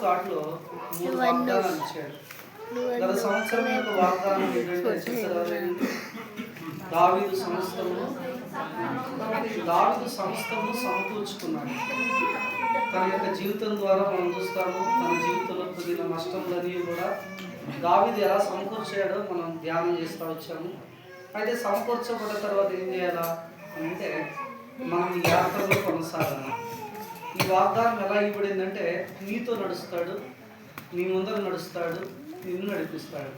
కార్డులో 3 వాగ్దానాలు ఇచ్చాడు. గత సంవత్సరం యొక్క వాగ్దానం ఏంటంటే దావీదు సమస్తము సమకూర్చుకున్నాడు. తన యొక్క జీవితం ద్వారా మనం చూస్తాము. తన జీవితంలో పొందిన నష్టములన్నీ కూడా దావీదు ఎలా సమకూర్చాడో మనం ధ్యానం చేస్తూ వచ్చాము. అయితే సమకూర్చబడ్డ తర్వాత ఏం చేయాలా అంటే మనం ఈ యాత్రలో కొనసాగాలి. ఈ వాగ్దానం ఎలా ఇవ్వబడిందంటే నీతో నడుస్తాడు, నీ ముందర నడుస్తాడు, నిన్ను నడిపిస్తాడు.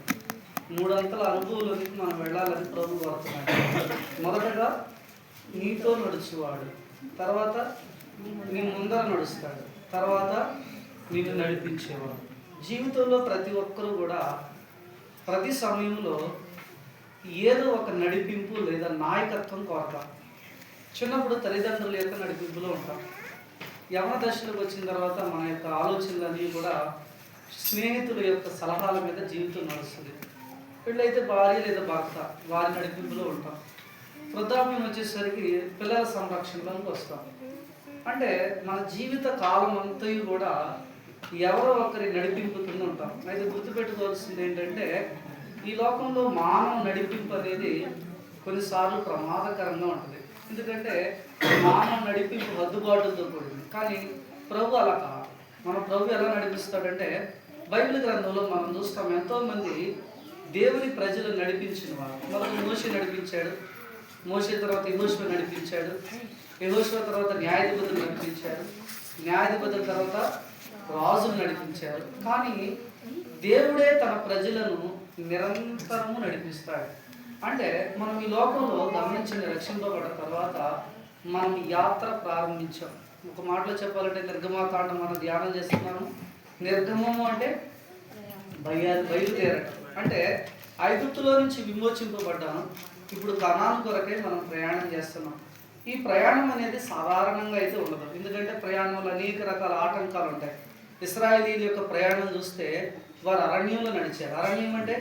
3 అంతల అనుభవంలోనికి మనం వెళ్ళాలని ప్రభు కోరుతున్నాడు. మొదటగా నీతో నడుచువాడు, తర్వాత నీ ముందర నడుస్తాడు, తర్వాత నిన్ను నడిపించేవాడు. జీవితంలో ప్రతి ఒక్కరూ కూడా ప్రతి సమయంలో ఏదో ఒక నడిపింపు లేదా నాయకత్వం కోరతాం. చిన్నప్పుడు తల్లిదండ్రుల యొక్క నడిపింపులో ఉంటాం. యవన దశలోకి వచ్చిన తర్వాత మన యొక్క ఆలోచనలన్నీ కూడా స్నేహితుల యొక్క సలహాల మీద జీవితం నడుస్తుంది. పెళ్ళైతే భార్య లేదా భర్త వారి నడిపింపులో ఉంటాం. వృద్ధాప్యం వచ్చేసరికి పిల్లల సంరక్షణలోకి వస్తాం. అంటే మన జీవిత కాలం అంతా కూడా ఎవరో ఒకరి నడిపింపు కింద ఉంటాం. అయితే గుర్తుపెట్టుకోవాల్సింది ఏంటంటే ఈ లోకంలో మానవ నడిపింపు అనేది కొన్నిసార్లు ప్రమాదకరంగా ఉంటుంది. ఎందుకంటే మానవ నడిపింపు హద్దుబాటులతో కూడింది. కానీ ప్రభు అలా కాదు. మన ప్రభు ఎలా నడిపిస్తాడంటే బైబిల్ గ్రంథంలో మనం చూస్తాం ఎంతోమంది దేవుని ప్రజలు నడిపించిన వారు. మొదట మోషే నడిపించాడు, మోషే తర్వాత యెహోషువ నడిపించాడు, యెహోషువ తర్వాత న్యాయాధిపతులు నడిపించాడు, న్యాయాధిపతుల తర్వాత రాజులు నడిపించారు. కానీ దేవుడే తన ప్రజలను నిరంతరము నడిపిస్తాడు. అంటే మనం ఈ లోకంలో గమనించిన రక్షింపబడ్డ తర్వాత మనం యాత్ర ప్రారంభించాం. ఒక మాటలో చెప్పాలంటే నిర్గమాకాండం మనం ధ్యానం చేస్తున్నాము. నిర్గమము అంటే బయలుదేరటం. అంటే ఐగుప్తులో నుంచి విమోచింపబడ్డాను, ఇప్పుడు కనాను కొరకై మనం ప్రయాణం చేస్తున్నాం. ఈ ప్రయాణం అనేది సాధారణంగా అయితే ఉండదు. ఎందుకంటే ప్రయాణంలో అనేక రకాల ఆటంకాలు ఉంటాయి. ఇశ్రాయేలీల యొక్క ప్రయాణం చూస్తే వారు అరణ్యంలో నడిచారు. అరణ్యం అంటే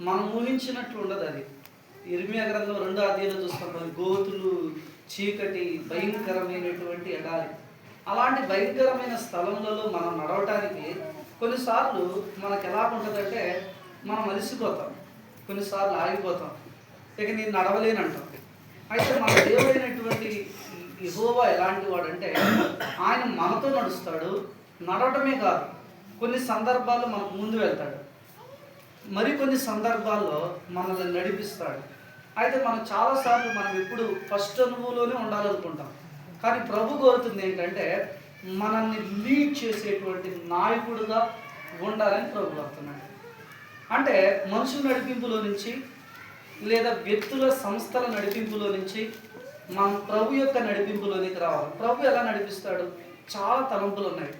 మనం ఊహించినట్లు ఉండదు. అది ఇర్మియా గ్రంథం 2వ అధ్యాయంలో చూస్తాం. గోతులు, చీకటి, భయంకరమైనటువంటి ఎడారి. అలాంటి భయంకరమైన స్థలములలో మనం నడవటానికి కొన్నిసార్లు మనకు ఎలా ఉంటుందంటే మనం అలసిపోతాం, కొన్నిసార్లు ఆగిపోతాం, ఇక నేను నడవలేనంటాం. అయితే మన దేవుడైనటువంటి యెహోవా ఎలాంటి వాడంటే ఆయన మనతో నడుస్తాడు. నడవటమే కాదు, కొన్ని సందర్భాల్లో మనకు ముందు వెళ్తాడు, మరికొన్ని సందర్భాల్లో మనల్ని నడిపిస్తాడు. అయితే మనం చాలాసార్లు మనం ఎప్పుడు ఫస్ట్ అనుభవంలోనే ఉండాలనుకుంటాం. కానీ ప్రభు కోరుతుంది ఏంటంటే మనల్ని లీడ్ చేసేటువంటి నాయకుడుగా ఉండాలని ప్రభు కోరుతున్నాడు. అంటే మనుషుల నడిపింపులో నుంచి లేదా వ్యక్తుల సంస్థల నడిపింపులో నుంచి మనం ప్రభు యొక్క నడిపింపులోనికి రావాలి. ప్రభు ఎలా నడిపిస్తాడు? చాలా తలంపులు ఉన్నాయి.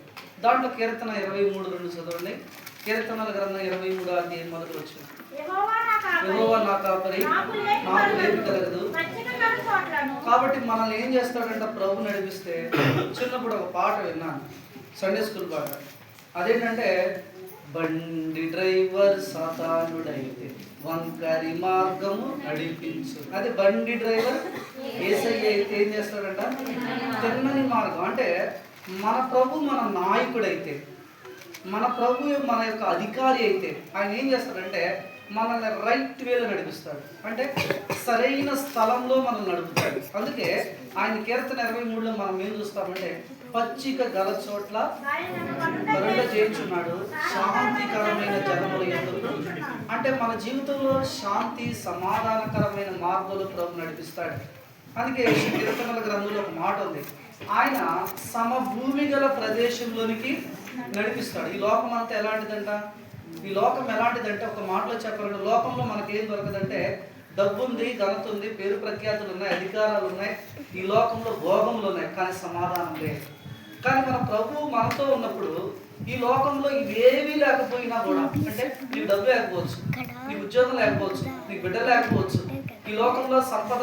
దాంట్లో కీర్తన 23:2 చదవండి. కీర్తనల గ్రంథం 23వ అధ్యాయం మొదటి వచనం. యెహోవా నా కాపరి, నాకు లేమి కలగదు. కాబట్టి మనల్ని ఏం చేస్తాడంటే ప్రభు నడిపిస్తే, చిన్నప్పుడు ఒక పాట విన్నాను, సండే స్కూల్ పాట. అదేంటంటే బండి డ్రైవర్ సాతానుడైతే వంకరి మార్గము నడిపించు. అదే బండి డ్రైవర్ యేసయ్య అయితే ఏం చేస్తాడంట? తిన్నని మార్గం. అంటే మన ప్రభు మన నాయకుడైతే, మన ప్రభు మన యొక్క అధికారి అయితే ఆయన ఏం చేస్తాడంటే మనల్ని రైట్ వేలో నడిపిస్తాడు. అంటే సరైన స్థలంలో మనల్ని నడుపుతాడు. అందుకే ఆయన కీర్తన 23లో మనం ఏం చూస్తామంటే పచ్చిక గల చోట్ల కరుణ చేయించున్నాడు, శాంతికరమైన జనముల యందు. అంటే మన జీవితంలో శాంతి సమాధానకరమైన మార్గంలో ప్రభు నడిపిస్తాడు. అందుకే కీర్తనల గ్రంథంలో ఒక మాట ఉంది, ఆయన సమభూమి గల ప్రదేశంలోనికి నడిపిస్తాడు. ఈ లోకం అంతా ఎలాంటిదంట? ఈ లోకం ఎలాంటిదంటే ఒక మాటలో చెప్పాలంటే లోకంలో మనకేం దొరకదంటే డబ్బు ఉంది, ఘనత ఉంది, పేరు ప్రఖ్యాతులు ఉన్నాయి, అధికారాలు ఉన్నాయి, ఈ లోకంలో భోగములు ఉన్నాయి, కానీ సమాధానం లేదు. కానీ మన ప్రభువు మనతో ఉన్నప్పుడు ఈ లోకంలో ఇవేవీ లేకపోయినా కూడా, అంటే నీకు డబ్బు లేకపోవచ్చు, నీకు ఉద్యోగం లేకపోవచ్చు, నీకు బిడ్డ లేకపోవచ్చు, ఈ లోకంలో సంపద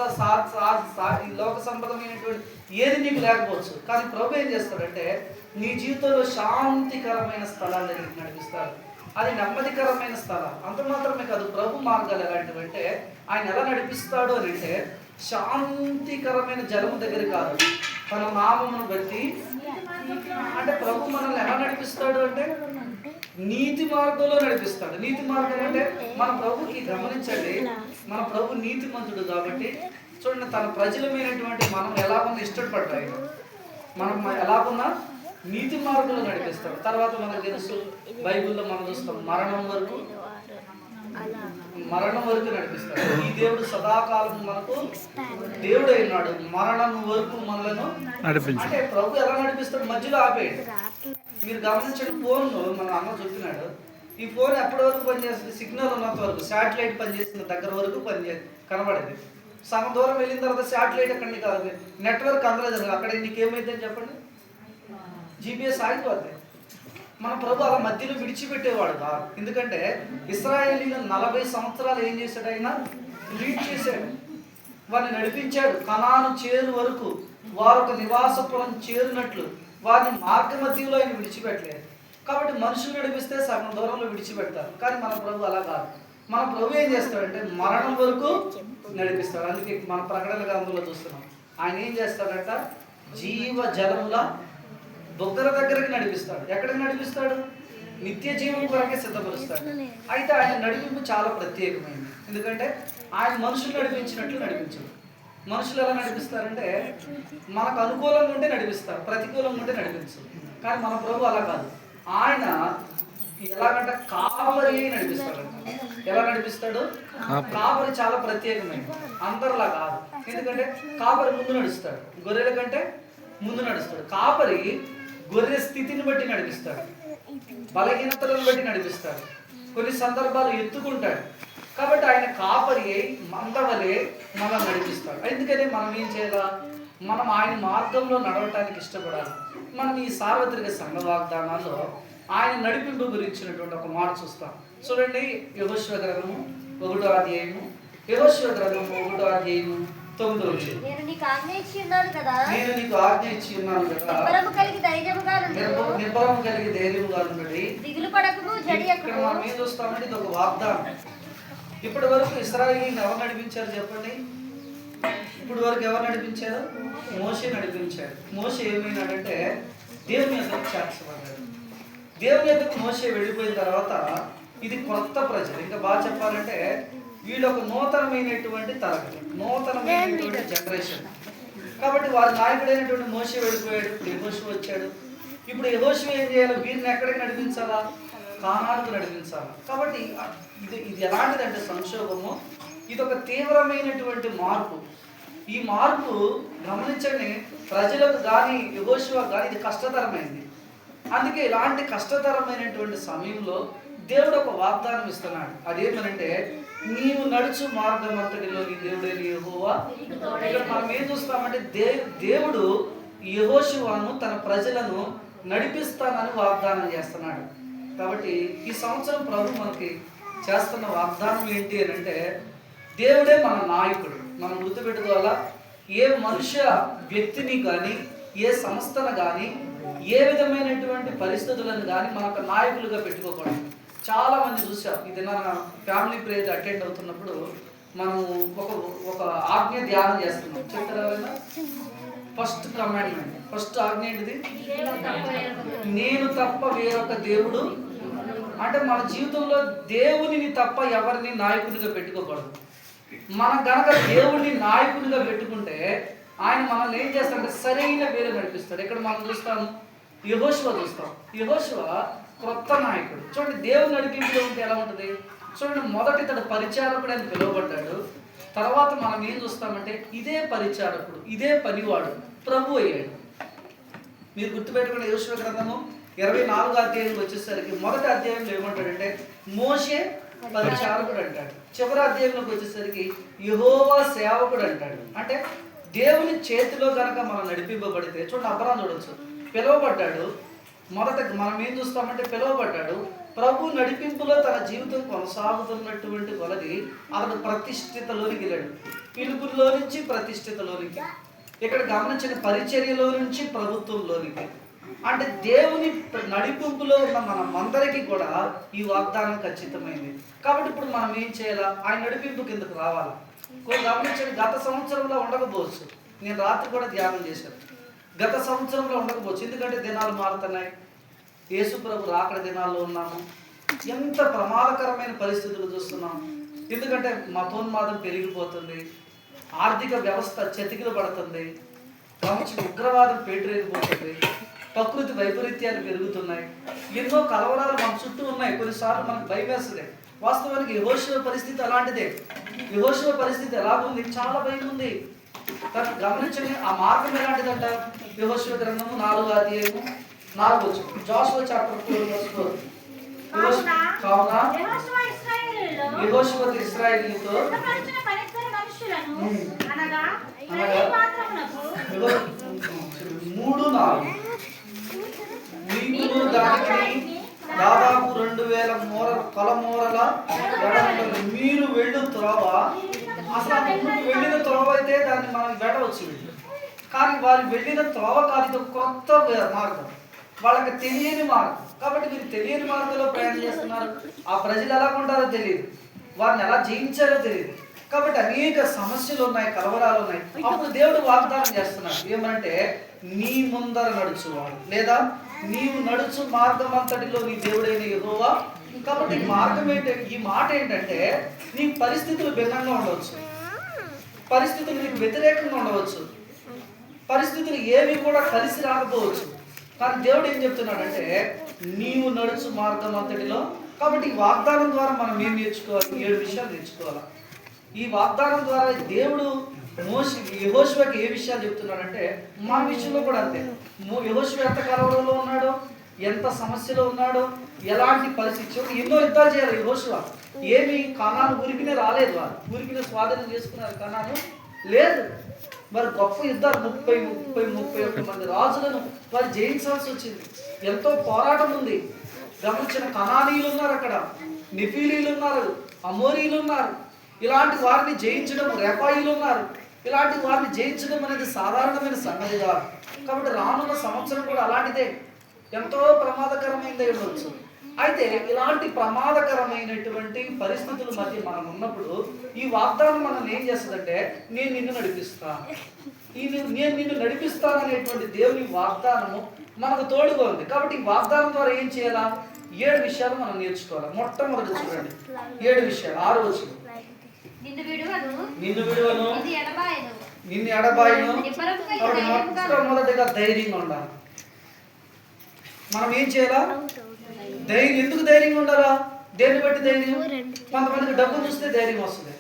ఈ లోక సంపదమైనటువంటి ఏది నీకు లేకపోవచ్చు, కానీ ప్రభు ఏం చేస్తాడంటే నీ జీవితంలో శాంతికరమైన స్థలాల దగ్గరికి నడిపిస్తాడు. అది నెమ్మదికరమైన స్థలం. అంత మాత్రమే కాదు, ప్రభు మార్గాలు ఎలాంటివంటే ఆయన ఎలా నడిపిస్తాడు అని అంటే శాంతికరమైన జలము దగ్గర కాదు, తన నామమును బట్టి. అంటే ప్రభు మనల్ని ఎలా నడిపిస్తాడు అంటే నీతి మార్గంలో నడిపిస్తాడు. నీతి మార్గం అంటే మన ప్రభుకి గమనించండి, మన ప్రభు నీతిమంతుడు కాబట్టి చూడండి, తన ప్రజలమైనటువంటి మనం ఎలాగున్నా ఇష్టపడతాయి, మనం ఎలాగున్నా నీతి మార్గంలో నడిపిస్తాడు. తర్వాత మనకు తెలుసు, బైబిల్లో మనం చూస్తాం మరణం వరకు నడిపిస్తాడు. ఈ దేవుడు సదాకాలం మనకు దేవుడు అయినాడు, మరణం వరకు మనలను నడిపించాడు. అంటే ప్రభు ఎలా నడిపిస్తాడు? మధ్యలో ఆపేయండి. మీరు గమనించండి, ఫోన్ మన అమ్మ చెప్పినాడు, ఈ ఫోన్ ఎప్పటి వరకు పనిచేస్తుంది? సిగ్నల్ ఉన్నంత వరకు, శాటిలైట్ పనిచేస్తున్న దగ్గర వరకు కనబడేది. సగం దూరం వెళ్ళిన తర్వాత శాటిలైట్ అక్కడిని కాదు, నెట్వర్క్ అందులో జరగదు. అక్కడ నీకేమైందని చెప్పండి, జీపీఎస్ ఆగిపోద్ది. మన ప్రభు అలా మధ్యలో విడిచిపెట్టేవాడు కాదు. ఎందుకంటే ఇశ్రాయేలీలు 40 సంవత్సరాలు ఏం చేశాడు? ఆయన లీడ్ చేశాడు, వారిని నడిపించాడు. కనాను చేరు వరకు వారు ఒక నివాసపురం చేరినట్లు వారిని మార్గ మధ్యలో ఆయన విడిచిపెట్టలేదు. కాబట్టి మనుషులు నడిపిస్తే సగం దూరంలో విడిచిపెడతారు, కానీ మన ప్రభు అలా కాదు. మన ప్రభు ఏం చేస్తాడంటే మరణం వరకు నడిపిస్తాడు. అందుకే మన ప్రకటన గ్రంథంలో చూస్తున్నాం, ఆయన ఏం చేస్తాడంట? జీవ జలముల బొగ్గర దగ్గరికి నడిపిస్తాడు. ఎక్కడికి నడిపిస్తాడు? నిత్య జీవం కొరకే సిద్ధపరుస్తాడు. అయితే ఆయన నడిపింపు చాలా ప్రత్యేకమైంది. ఎందుకంటే ఆయన మనుషులు నడిపించినట్లు నడిపించడు. మనుషులు ఎలా నడిపిస్తారంటే మనకు అనుకూలంగా ఉంటే నడిపిస్తారు, ప్రతికూలంగా ఉంటే నడిపించరు. కానీ మన ప్రభు అలా కాదు. ఆయన ఎలాగంటే కాపరి నడిపిస్తాడు. ఎలా నడిపిస్తాడు? కాపరి చాలా ప్రత్యేకమైనది, అందరిలా కాదు. ఎందుకంటే కాపరి ముందు నడుస్తాడు, గొర్రెల కంటే ముందు నడుస్తాడు. కాపరి గొర్రె స్థితిని బట్టి నడిపిస్తాడు, బలహీనతలను బట్టి నడిపిస్తాడు, కొన్ని సందర్భాలు ఎత్తుకుంటాడు. కాబట్టి ఆయన కాపరి మందవలే మనం నడిపిస్తాడు. ఎందుకని మనం ఏం చేయాలా? మనం ఆయన మార్గంలో నడవటానికి ఇష్టపడాలి. మనం ఈ సార్వత్రిక సంఘ వాగ్దానాల్లో ఆయన నడిపింపు గురించినటువంటి ఒక మాట చూస్తాం. చూడండి, యెహోషువ గ్రంథము 1వ అధ్యాయము, యెహోషువ గ్రంథము 1వ అధ్యాయము 9వ వచనం. నేను నీకు ఆజ్ఞ ఇచ్చి ఉన్నాను కదా, నిబ్బరము కలిగి ధైర్యముగా ఉండండి, దిగులు పడకుము, జడియకుము. ఇక్కడ మనం ఏం చూస్తామంటే ఇది ఒక వాగ్దానం. ఇప్పటి వరకు ఇశ్రాయేలీయులను ఎవరు నడిపించారు చెప్పండి? ఇప్పుడు వరకు ఎవరు నడిపించారు? మోషే నడిపించాడు. మోషే ఏమైనాడంటే దేవుని యొద్దకు చేర్చబడ్డాడు. దేవుని యొద్దకు మోషే వెళ్ళిపోయిన తర్వాత ఇది కొత్త ప్రజలు, ఇంకా బాగా చెప్పాలంటే వీళ్ళు ఒక నూతనమైనటువంటి తరగతి, నూతనమైనటువంటి జనరేషన్. కాబట్టి వారి నాయకుడైనటువంటి మోషే వెళ్ళిపోయాడు, యెహోషువ వచ్చాడు. ఇప్పుడు యెహోషువ ఏం చేయాలి? వీరిని ఎక్కడికి నడిపించాలా? కానానుకు నడిపించాలి. కాబట్టి ఇది ఎలాంటిదంటే సంక్షోభము, ఇది ఒక తీవ్రమైనటువంటి మార్పు. ఈ మార్పు గమనించండి, ప్రజలకు కానీ యెహోషువ కానీ ఇది కష్టతరమైంది. అందుకే ఇలాంటి కష్టతరమైనటువంటి సమయంలో దేవుడు ఒక వాగ్దానం ఇస్తున్నాడు. అదేమనంటే నీవు నడుచు మార్గం అంతటిలో నీ దేవుడైన యెహోవా. ఇక్కడ మనం ఏం చూస్తామంటే దేవుడు యెహోషువను తన ప్రజలను నడిపిస్తానని వాగ్దానం చేస్తున్నాడు. కాబట్టి ఈ సంవత్సరం ప్రభు మనకి చేస్తున్న వాగ్దానం ఏంటి అని అంటే దేవుడే మన నాయకుడు. మనం గుర్తుపెట్టుకోవాలా, ఏ మనుష్య వ్యక్తిని కానీ ఏ సంస్థను కానీ ఏ విధమైనటువంటి పరిస్థితులను కానీ మనకు నాయకులుగా పెట్టుకోకూడదు. చాలా మంది చూసాం, ఇది నా ఫ్యామిలీ ప్రేయర్ అటెండ్ అవుతున్నప్పుడు మనం ఒక ఆజ్ఞ ధ్యానం చేస్తున్నాం. చెప్తారా? ఫస్ట్ కమాండ్మెంట్, ఫస్ట్ ఆజ్ఞ ఏంటిది? నేను తప్ప వేరొక దేవుడు. అంటే మన జీవితంలో దేవునిని తప్ప ఎవరిని నాయకునిగా పెట్టుకోకూడదు. మనం కనుక దేవుడిని నాయకునిగా పెట్టుకుంటే ఆయన మనల్ని ఏం చేస్తాడంటే సరైన వేలు నడిపిస్తాడు. ఇక్కడ మనం చూస్తాం, యెహోషువ చూస్తాం. యెహోషువ క్రొత్త నాయకుడు. చూడండి, దేవుని నడిపింపులో ఉంటే ఎలా ఉంటుంది చూడండి. మొదటి ఇతడు పరిచారకుడు అని పిలువబడ్డాడు. తర్వాత మనం ఏం చూస్తామంటే ఇదే పరిచారకుడు, ఇదే పనివాడు ప్రభు అయ్యాడు. మీరు గుర్తుపెట్టుకున్న యెహోషువ గ్రంథము 24వ అధ్యాయం వచ్చేసరికి మొదటి అధ్యాయంలో ఏమంటాడంటే మోషే పరిచారకుడు అంటాడు. చివరి అధ్యాయంలోకి వచ్చేసరికి యెహోవా సేవకుడు అంటాడు. అంటే దేవుని చేతిలో కనుక మనం నడిపింపబడితే చూడండి, అబ్రాహాము చూడొచ్చు, పిలువబడ్డాడు. మొదట మనం ఏం చూస్తామంటే పిలువబడ్డాడు. ప్రభు నడిపింపులో తన జీవితం కొనసాగుతున్నటువంటి కొలది అతడు ప్రతిష్ఠితలోనికి వెళ్ళాడు. పిలుపులో నుంచి ప్రతిష్ఠితలోనికి, ఇక్కడ గమనించిన పరిచర్యలో నుంచి ప్రభుత్వంలోనికి. అంటే దేవుని నడిపింపులో ఉన్న మనమందరికీ కూడా ఈ వాగ్దానం ఖచ్చితమైంది. కాబట్టి ఇప్పుడు మనం ఏం చేయాలా? ఆయన నడిపింపు కిందకు రావాలా? గమనించండి, గత సంవత్సరంలో ఉండకపోవచ్చు. నేను రాత్రి కూడా ధ్యానం చేశాను. గత సంవత్సరంలో ఉండకపోవచ్చు, ఎందుకంటే దినాలు మారుతున్నాయి. యేసు ప్రభు రాకడ దినాల్లో ఉన్నాము. ఎంత ప్రమాదకరమైన పరిస్థితులు చూస్తున్నాం. ఎందుకంటే మతోన్మాదం పెరిగిపోతుంది, ఆర్థిక వ్యవస్థ చతికిల పడుతుంది, ప్రపంచ ఉగ్రవాదం పేటరేగిపోతుంది, ప్రకృతి వైపరీత్యాలు పెరుగుతున్నాయి, ఎన్నో కలవరాలు మన చుట్టూ ఉన్నాయి. కొన్నిసార్లు మనకు భయం వేస్తుంది. వాస్తవానికి యెహోషువ పరిస్థితి అలాంటిదే. యెహోషువ పరిస్థితి ఎలాగుంది? చాలా భయం ఉంది. గమనించండి, ఆ మార్గం ఎలాంటిదంట? యెహోషువ గ్రంథము 4వ అధ్యాయము 4వ వచనం, జాషువా చాప్టర్ 4 కావున యెహోషువ ఇశ్రాయేలీయులతో 3-4 నీకును దానికి దాదాపు 2000 కొలమూరల మీరు వెళ్ళు త్రోవ. అసలు వెళ్ళిన త్రోవ అయితే దాన్ని మనం వెళ్ళవచ్చు, కానీ వారు వెళ్ళిన త్రోవ కాదు, కొత్త మార్గం, వాళ్ళకి తెలియని మార్గం. కాబట్టి మీరు తెలియని మార్గంలో ప్రయాణం చేస్తున్నారు. ఆ ప్రజలు ఎలా ఉంటారో తెలియదు, వారిని ఎలా జయించారో తెలియదు. కాబట్టి అనేక సమస్యలు ఉన్నాయి, కలవరాలు ఉన్నాయి. అప్పుడు దేవుడు వాగ్దానం చేస్తున్నాడు ఏమంటే, నీ ముందర నడుచువాడు, లేదా నీవు నడుచు మార్గం అంతటిలో నీ దేవుడైన యెహోవా. కాబట్టి మార్గం ఏంటి? ఈ మాట ఏంటంటే, నీ పరిస్థితులు భిన్నంగా ఉండవచ్చు, పరిస్థితులు నీకు వ్యతిరేకంగా ఉండవచ్చు, పరిస్థితులు ఏవి కూడా కలిసి రాకపోవచ్చు. కానీ దేవుడు ఏం చెప్తున్నాడంటే, నీవు నడుచు మార్గం అంతటిలో. కాబట్టి ఈ వాగ్దానం ద్వారా మనం ఏం నేర్చుకోవాలి? 7 విషయాలు నేర్చుకోవాలి. ఈ వాగ్దానం ద్వారా దేవుడు యెహోషువకి ఏ విషయాలు చెప్తున్నాడంటే, మన విషయంలో కూడా అంతే. యెహోషువ ఎంత కలవరంలో ఉన్నాడో, ఎంత సమస్యలో ఉన్నాడో, ఎలాంటి పరిస్థితి, ఎన్నో యుద్ధాలు చేయాలి యెహోషువ. ఏమి కనాను ఊరికినే రాలేదు, వారు ఊరికినే స్వాధీనం చేసుకున్నారు, కనాను లేదు. మరి గొప్ప యుద్ధాలు 31 మంది రాజులను వారు జయించాల్సి వచ్చింది. ఎంతో పోరాటం ఉంది. గమనించిన కనానీయులు ఉన్నారు, అక్కడ నెఫీలీలు ఉన్నారు, అమోరీలు ఉన్నారు. ఇలాంటి వారిని జయించడం, రెఫాయిలు ఉన్నారు. ఇలాంటి వారిని జయించడం అనేది సాధారణమైన సంగతి కాదు. కాబట్టి రానున్న సంవత్సరం కూడా అలాంటిదే, ఎంతో ప్రమాదకరమైనది ఉండవచ్చు. అయితే ఇలాంటి ప్రమాదకరమైనటువంటి పరిస్థితుల మధ్య మనం ఉన్నప్పుడు ఈ వాగ్దానం మనం ఏం చేస్తుందంటే, నేను నిన్ను నడిపిస్తాను, నేను నిన్ను నడిపిస్తాను అనేటువంటి దేవుని వాగ్దానము మనకు తోడుగా ఉంది. కాబట్టి ఈ వాగ్దానం ద్వారా ఏం చేయాలా? 7 విషయాలు మనం నేర్చుకోవాలి. మొట్టమొదటి చూడండి, 7 విషయాలు. 6వ వచనం, నిన్ను విడువను, నిన్ను ఎడబాయను. కాబట్టి మొట్టమొదటిగా ధైర్యంగా ఉండాలి. మనం ఏం చేయాలా? ధైర్యం. ఎందుకు ధైర్యంగా ఉండాలా? దేన్ని బట్టి ధైర్యం? కొంతమందికి డబ్బు చూస్తే ధైర్యం వస్తుంది,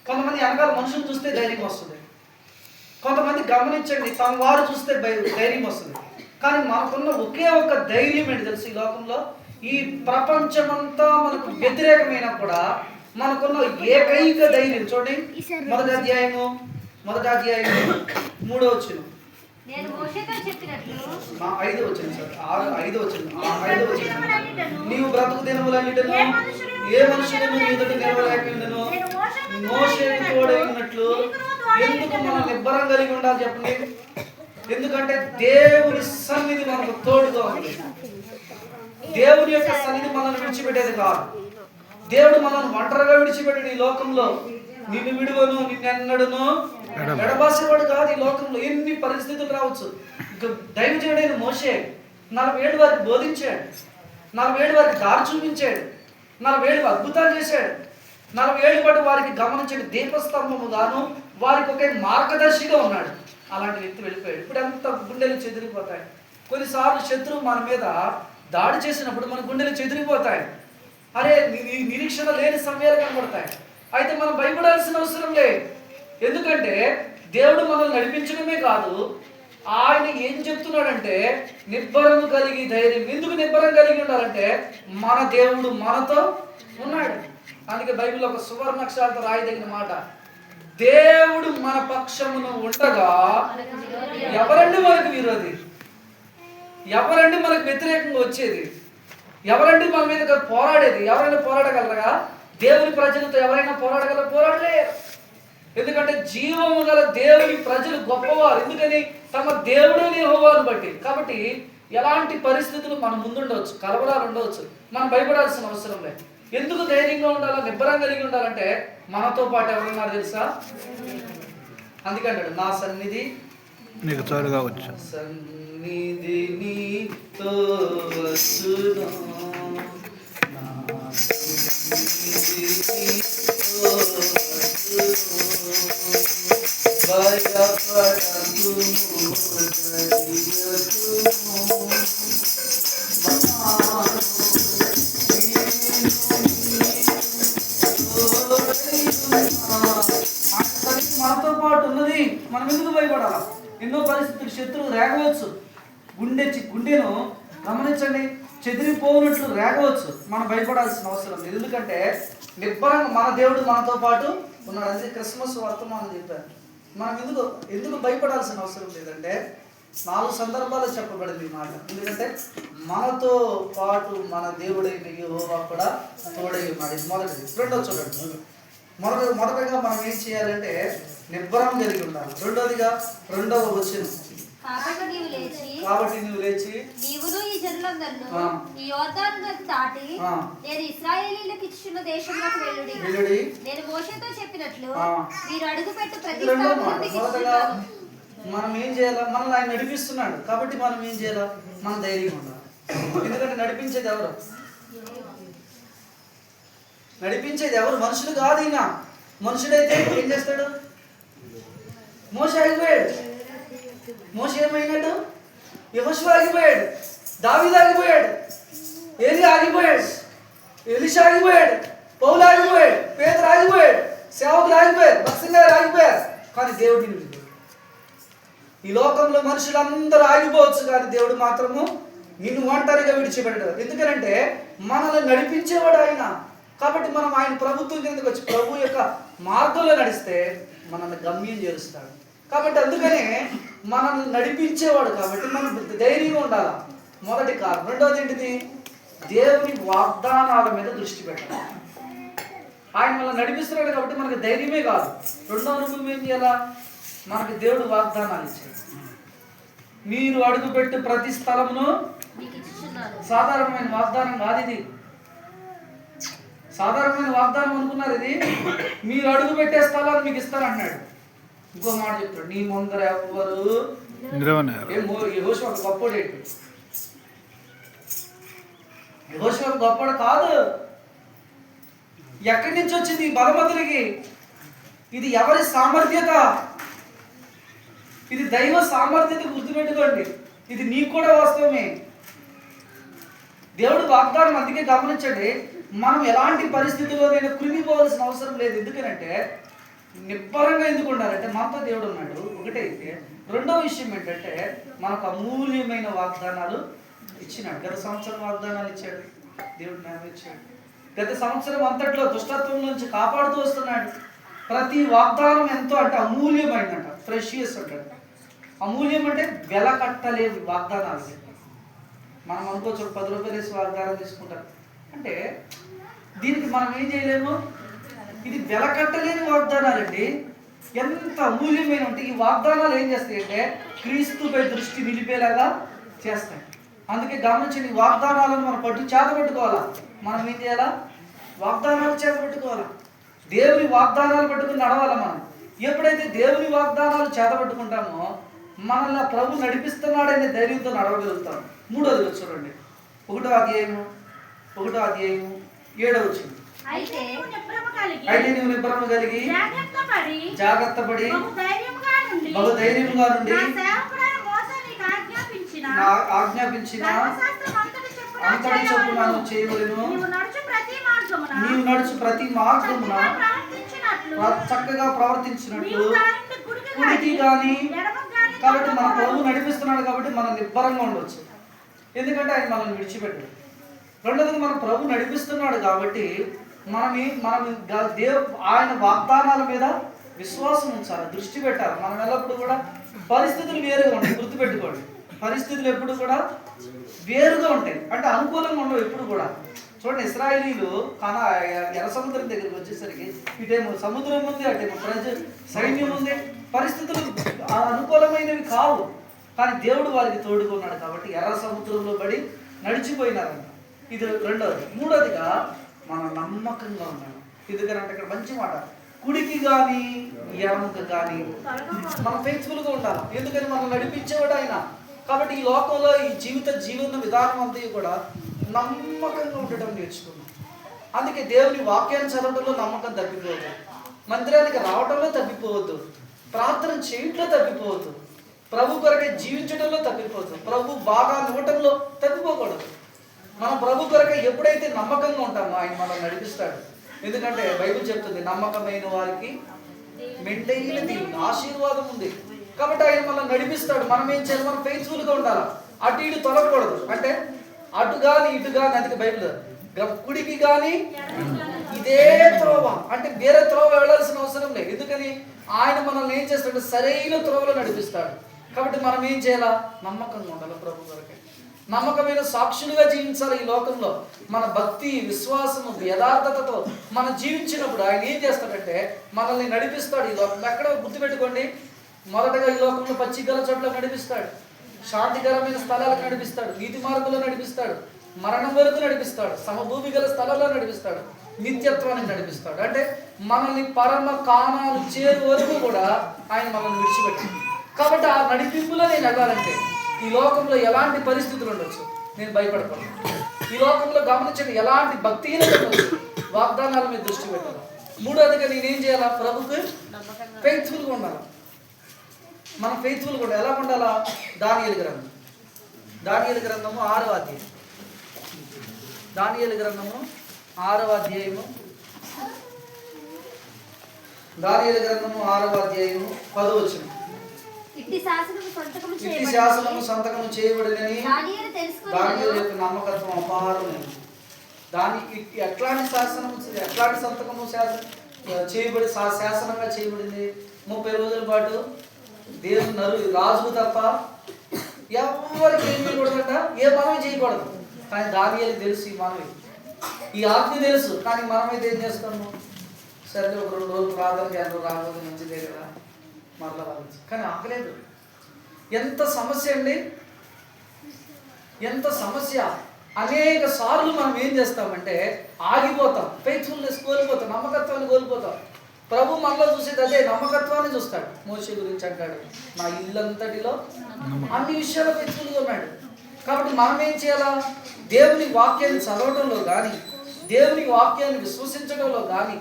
కొంతమంది వెనకాల మనుషులు చూస్తే ధైర్యం వస్తుంది, కొంతమంది గమనించండి తమ వారు చూస్తే ధైర్యం వస్తుంది. కానీ మనకున్న ఒకే ఒక్క ధైర్యం ఏంటి తెలుసు? ఈ లోకంలో ఈ ప్రపంచమంతా మనకు వ్యతిరేకమైనా కూడా మనకున్న ఏకైక ధైర్యం చూడండి, మొదటి అధ్యాయము 3వ వచనం, 5వ వచనం, 5వ వచనం, నీవు బ్రతుకు దినములన్నిటిను ఏ మనుషులను ఎదుట నిలవలేకుండును మోషేకు తోడైనట్లు. ఎందుకు మనం నిబ్బరం కలిగి ఉండాలి చెప్పండి? ఎందుకంటే దేవుని సన్నిధి మనకు తోడుగా ఉంది. దేవుని యొక్క సన్నిధి మనల్ని విడిచిపెట్టేది కాదు. దేవుడు మనల్ని ఒంటరిగా విడిచిపెట్టాడు. ఈ లోకంలో నిన్ను విడువను, నిన్నెన్నడును ఎడబాసేవాడు కాదు. ఈ లోకంలో ఎన్ని పరిస్థితులు రావచ్చు. దైవజనుడైన మోషే 40 ఏళ్ళు వారికి బోధించాడు, 40 ఏళ్ళు వారికి దారి చూపించాడు, 40 ఏళ్ళు అద్భుతాలు చేశాడు, 40 ఏళ్ళు పాటు వారికి గమనించండి దీపస్తంభము గాను వారికి ఒక మార్గదర్శిగా ఉన్నాడు. అలాంటి వ్యక్తి వెళ్ళిపోయాడు. ఇప్పుడు ఎంత గుండెలు చెదిరిపోతాయి. కొన్నిసార్లు శత్రువు మన మీద దాడి చేసినప్పుడు మన గుండెలు చెదిరిపోతాయి. అరే నిరీక్షణ లేని సమయాలు కనబడతాయి. అయితే మనం భయపడాల్సిన అవసరం లేదు. ఎందుకంటే దేవుడు మనల్ని నడిపించడమే కాదు, ఆయన ఏం చెప్తున్నాడంటే నిబ్బరం కలిగి ధైర్యం. ఎందుకు నిబ్బరం కలిగి ఉండాలంటే మన దేవుడు మనతో ఉన్నాడు. అందుకే బైబిల్లో ఒక సువర్ణాక్షరాలతో రాయదగిన మాట, దేవుడు మన పక్షమును ఉండగా ఎవరండి మనకు విరోధి? ఎవరండి మనకు వ్యతిరేకంగా వచ్చేది? ఎవరండి మన మీద పోరాడేది? ఎవరైనా పోరాడగలరా? దేవుని ప్రజలతో ఎవరైనా పోరాడలేరు. ఎందుకంటే జీవము గల దేవుని ప్రజలు గొప్పవారు. ఎందుకని? తమ దేవుడిని యెహోవాను బట్టి. కాబట్టి ఎలాంటి పరిస్థితులు మన ముందుండవచ్చు, కలవరాలు ఉండవచ్చు, మనం భయపడాల్సిన అవసరం లేదు. ఎందుకు ధైర్యంగా ఉండాలా, నిబ్బరం కలిగి ఉండాలంటే మనతో పాటు ఎవరున్నారు తెలుసా? అందుకంటాడు, నా సన్నిధి నీకు తోడుగా వచ్చు. సన్నిధినితో వచ్చును, నా సన్నిధినితో వచ్చును, భయపడకుము ధైర్యకుము, మనతో పాటు ఉన్నది. మనం ఎందుకు భయపడాలా? ఎన్నో పరిస్థితులు శత్రువు రేగవచ్చు, గుండెను గమనించండి, చెదిరిపోనట్లు రేగవచ్చు. మనం భయపడాల్సిన అవసరం లేదు, ఎందుకంటే నిబ్బరంగా మన దేవుడు మనతో పాటు ఉన్నాడు. అందుకే క్రిస్మస్ వర్తమానం చెప్పారు. మనం ఎందుకు భయపడాల్సిన అవసరం లేదంటే 4 సందర్భాలు చెప్పబడింది ఈ మాట. ఎందుకంటే మనతో పాటు మన దేవుడైన యెహోవా కూడా తోడై ఉన్నాడు. ఇది మొదటిది. రెండోది చూడండి, మొదటగా మనం ఏం చేయాలంటే నిబ్బరం కలిగి ఉండాలి. రెండవ వచనం, కాబట్టి నీవు లేచి నీవును ఈ జనులందరూ ఈ యోర్దాను నది దాటి నేను ఇశ్రాయేలీయులకు ఇచ్చిన దేశంలోకి వెళ్ళుడి. నేను మోషేతో చెప్పినట్లు మీరు అడుగుపెట్టు ప్రతి స్థలమును మీకు ఇస్తున్నాను. మనం ఏం చేయాలా? మనల్ని ఆయన నడిపిస్తున్నాడు కాబట్టి మనం ఏం చేయాలా? మనం ధైర్యంగా ఉండాలి. ఎందుకంటే నడిపించేది ఎవరు? మనుషులు కాదు. ఈయన మనుషుడైతే ఏం చేస్తాడు? మోషే ఆగిపోయాడు. మోషే ఏమైనాడు? యెహోషువ ఆగిపోయాడు, దావీదు ఆగిపోయాడు, ఏలీ ఆగిపోయాడు, ఎలీషా ఆగిపోయాడు, పౌలు ఆగిపోయాడు, పేతురు ఆగిపోయాడు, సేవకులు ఆగిపోయారు, భక్సింగ్ గారు ఆగిపోయారు. కానీ దేవుడు నిలిపాడు. ఈ లోకంలో మనుషులందరూ ఆగిపోవచ్చు, కానీ దేవుడు మాత్రము నిన్ను ఒంటరిగా విడిచిపెట్టాడు. ఎందుకంటే మనల్ని నడిపించేవాడు ఆయన. కాబట్టి మనం ఆయన ప్రభుత్వం కిందకి వచ్చి ప్రభు యొక్క మార్గంలో నడిస్తే మనల్ని గమ్యం చేరుస్తాడు. కాబట్టి అందుకనే మనల్ని నడిపించేవాడు కాబట్టి మనం ధైర్యంగా ఉండాలి. మొదటి కారణం. రెండవది ఏంటిది? దేవుని వాగ్దానాల మీద దృష్టి పెట్టాలి. ఆయన మనల్ని నడిపిస్తున్నాడు కాబట్టి మనకు ధైర్యమే కాదు, రెండో అనుభవం ఏం చేయాలా? మనకు దేవుడు వాగ్దానాలు ఇచ్చాడు. మీరు అడుగుపెట్టు ప్రతి స్థలమును సాధారణమైన వాగ్దానం కాదు. ఇది సాధారణమైన వాగ్దానం అనుకున్నారు. ఇది మీరు అడుగు పెట్టే స్థలాన్ని మీకు ఇస్తానంటున్నాడు. ఇంకో మాట చెప్తాడు, నీ ముందర ఎవ్వరు యెహోషువ గొప్పడు. యెహోషువ గొప్పడు కాదు. ఎక్కడి నుంచి వచ్చింది ఈ బలవంతుడికి? ఇది ఎవరి సామర్థ్యత? ఇది దైవ సామర్థ్యత. గుర్తుపెట్టుకోండి, ఇది నీకు కూడా వాస్తవమే. దేవుడు వాగ్దానం. అందుకే గమనించండి, మనం ఎలాంటి పరిస్థితుల్లోనైనా కృంగిపోవాల్సిన అవసరం లేదు. ఎందుకనంటే నిబ్బరంగా ఎందుకు ఉండాలంటే మనతో దేవుడు ఉన్నాడు, ఒకటైతే. రెండో విషయం ఏంటంటే మనకు అమూల్యమైన వాగ్దానాలు ఇచ్చినాడు. గత సంవత్సరం వాగ్దానాలు ఇచ్చాడు దేవుడు, నెరవేర్చాడు. గత సంవత్సరం అంతట్లో దుష్టత్వం నుంచి కాపాడుతూ వస్తున్నాడు. ప్రతి వాగ్దానం ఎంతో అంటే అమూల్యమైందంట, ప్రెషియస్ అంటాడు. అమూల్యం అంటే వెల కట్టలేవు వాగ్దానాలు. మనం అనుకోవచ్చు 10 రూపాయలు వేసి వాగ్దానం తీసుకుంటారు అంటే దీనికి మనం ఏం చేయలేము. ఇది వెల కట్టలేని వాగ్దానాలండి. ఎంత అమూల్యమైన ఉంటే ఈ వాగ్దానాలు ఏం చేస్తాయి అంటే క్రీస్తుపై దృష్టి నిలిపేలాగా చేస్తాయి. అందుకే గమనించండి, ఈ వాగ్దానాలను మనం చేతపట్టుకోవాలా. మనం ఏం చేయాలా? వాగ్దానాలు చేతపట్టుకోవాలా. దేవుని వాగ్దానాలు పట్టుకుని నడవాలా. మనం ఎప్పుడైతే దేవుని వాగ్దానాలు చేతపట్టుకుంటామో మనల్ని ప్రభు నడిపిస్తున్నాడనే ధైర్యంతో నడవగలుగుతాం. మూడోది చూడండి, 1వ అధ్యాయము 7వ వచనం. అయితే నువ్వు నిబ్బరము కలిగి జాగ్రత్త పడి బహు ధైర్యముగా నుండి ఆజ్ఞాపించిన అంతటి చొప్పున చేయవలెను. నీవు నడుచు ప్రతి మార్గమున చక్కగా ప్రవర్తించినట్లు కుడికి కానీ. కాబట్టి మన ప్రభు నడిపిస్తున్నాడు కాబట్టి మనం నిబ్బరంగా ఉండవచ్చు. ఎందుకంటే ఆయన మనల్ని విడిచిపెట్టాడు. రెండోది మన ప్రభు నడిపిస్తున్నాడు కాబట్టి ఆయన వాగ్దానాల మీద విశ్వాసం ఉంచాలి, దృష్టి పెట్టాలి. మనం ఎల్లప్పుడూ కూడా పరిస్థితులు వేరుగా ఉంటాయి. గుర్తుపెట్టుకోండి, పరిస్థితులు ఎప్పుడు కూడా వేరుగా ఉంటాయి. అంటే అనుకూలంగా ఉండవు ఎప్పుడు కూడా. చూడండి, ఇశ్రాయేలీలు ఎర్ర సముద్రం దగ్గరికి వచ్చేసరికి ఇటేమో సముద్రం ఉంది, అటేమో సైన్యం ఉంది. పరిస్థితులు అనుకూలమైనవి కావు, కానీ దేవుడు వారికి తోడుగా ఉన్నాడు కాబట్టి ఎర్ర సముద్రంలో పడి నడిచిపోయినారంట. ఇది రెండవది. మూడవదిగా మనం నమ్మకంగా ఉండాలి. ఎందుకంటే ఇక్కడ మంచి మాట, కుడికి కానీ ఎడమకు కానీ మనం ఫెయిత్ఫుల్గా ఉండాలి. ఎందుకని మనం నడిపించేవాడు ఆయన. కాబట్టి ఈ లోకంలో ఈ జీవన విధానం అంతా కూడా నమ్మకంగా ఉండటం నేర్చుకున్నాం. అందుకే దేవుని వాక్యాన్ని చదవడంలో నమ్మకం తప్పిపోవద్దు, మందిరానికి రావడంలో తప్పిపోవద్దు, ప్రార్థన చేయడంలో తప్పిపోవద్దు, ప్రభు కొరకే జీవించడంలో తప్పిపోవద్దు, ప్రభు బాగా ఇవ్వటంలో తప్పిపోకూడదు. మనం ప్రభు కొరకే ఎప్పుడైతే నమ్మకంగా ఉంటామో ఆయన మనం నడిపిస్తాడు. ఎందుకంటే బైబిల్ చెప్తుంది, నమ్మకమైన వారికి మెండైన దీవెన ఆశీర్వాదం ఉంది. కాబట్టి ఆయన మనం నడిపిస్తాడు. మనం ఏం చేయాలి? మనం ఫెయిత్ఫుల్గా ఉండాలి. అటు ఇటు తొలగకూడదు. అంటే అటు కానీ ఇటు కానీ, అందుకే బైబిల్ కుడికి కానీ ఇదే త్రోవ, అంటే వేరే త్రోవ వెళ్ళాల్సిన అవసరం లేదు. ఎందుకని ఆయన మనల్ని ఏం చేస్తాడు? సరైన త్రోవలో నడిపిస్తాడు. కాబట్టి మనం ఏం చేయాలా? నమ్మకంగా ఉండాలి ప్రభు కొరకే, నమ్మకమైన సాక్షులుగా జీవించాలి. ఈ లోకంలో మన భక్తి, విశ్వాసము, యథార్థతతో మనం జీవించినప్పుడు ఆయన ఏం చేస్తాడంటే మనల్ని నడిపిస్తాడు. ఈ లోకంలో ఎక్కడ గుర్తుపెట్టుకోండి, మొదటగా ఈ లోకంలో పచ్చిగల చోట్ల నడిపిస్తాడు, శాంతికరమైన స్థలాలకు నడిపిస్తాడు, నీతి మార్గంలో నడిపిస్తాడు, మరణం వరకు నడిపిస్తాడు, సమభూమి గల స్థలాల్లో నడిపిస్తాడు, నిత్యత్వానికి నడిపిస్తాడు. అంటే మనల్ని పరమ కాణాలు చేరు వరకు కూడా ఆయన మనల్ని విడిచిపెట్టాడు. కాబట్టి ఆ నడిపింపులో నేను వెళ్ళాలంటే ఈ లోకంలో ఎలాంటి పరిస్థితులు ఉండొచ్చు, నేను భయపడతాను. ఈ లోకంలో గమనించండి, ఎలాంటి భక్తిహీనత ఉండొచ్చు, వాగ్దానాల మీద దృష్టి పెట్టాలి. మూడోదిగా నేనేం చేయాలా? ప్రభుకు ఫెయిత్ఫుల్గా ఉండాలి. మనం ఫెయిత్ఫుల్గా ఉండాలి. ఎలా ఉండాలా? దానియేలు గ్రంథము 6వ అధ్యాయం, దానియేలు గ్రంథము 6వ అధ్యాయము, దానియేలు గ్రంథము 6వ అధ్యాయము 10వ వచనం. ఇట్టి శాసనము సంతకము చేయబడినని దానియేలు యొక్క నమ్మకత్వం అపారమైనది. ఎట్లాంటి శాసనము, ఎట్లాంటి సంతకము చేయబడి శాసనంగా చేయబడింది? 30 రోజుల పాటు దేవుని రాజుకు తప్ప ఎవరికి ఏం చేయకూడదట, ఏ మనమే చేయకూడదు. కానీ దానియేలు తెలుసు, ఈ మనమే ఈ ఆజ్ఞ తెలుసు. కానీ మనమైతే ఏం చేస్తాము? సరే ఒక 2 రోజులు ప్రార్థనకి అందరూ రాకపోతే మంచిదే కదా, మరలా రావచ్చు. కానీ ఆగలేదు. ఎంత సమస్య అండి, ఎంత సమస్య. అనేక సార్లు మనం ఏం చేస్తామంటే ఆగిపోతాం, ఫెయిత్ఫుల్నెస్ కోల్పోతాం, నమ్మకత్వాన్ని కోల్పోతాం. ప్రభు మనలో చూసేది అదే, నమ్మకత్వాన్ని చూస్తాడు. మోషే గురించి అంటాడు, నా ఇల్లంతటిలో అన్ని విషయాలు ఫెయిత్ఫుల్గా ఉన్నాడు. కాబట్టి మనం ఏం చేయాలా? దేవుని వాక్యాన్ని చదవడంలో కానీ, దేవుని వాక్యాన్ని విశ్వసించడంలో కానీ,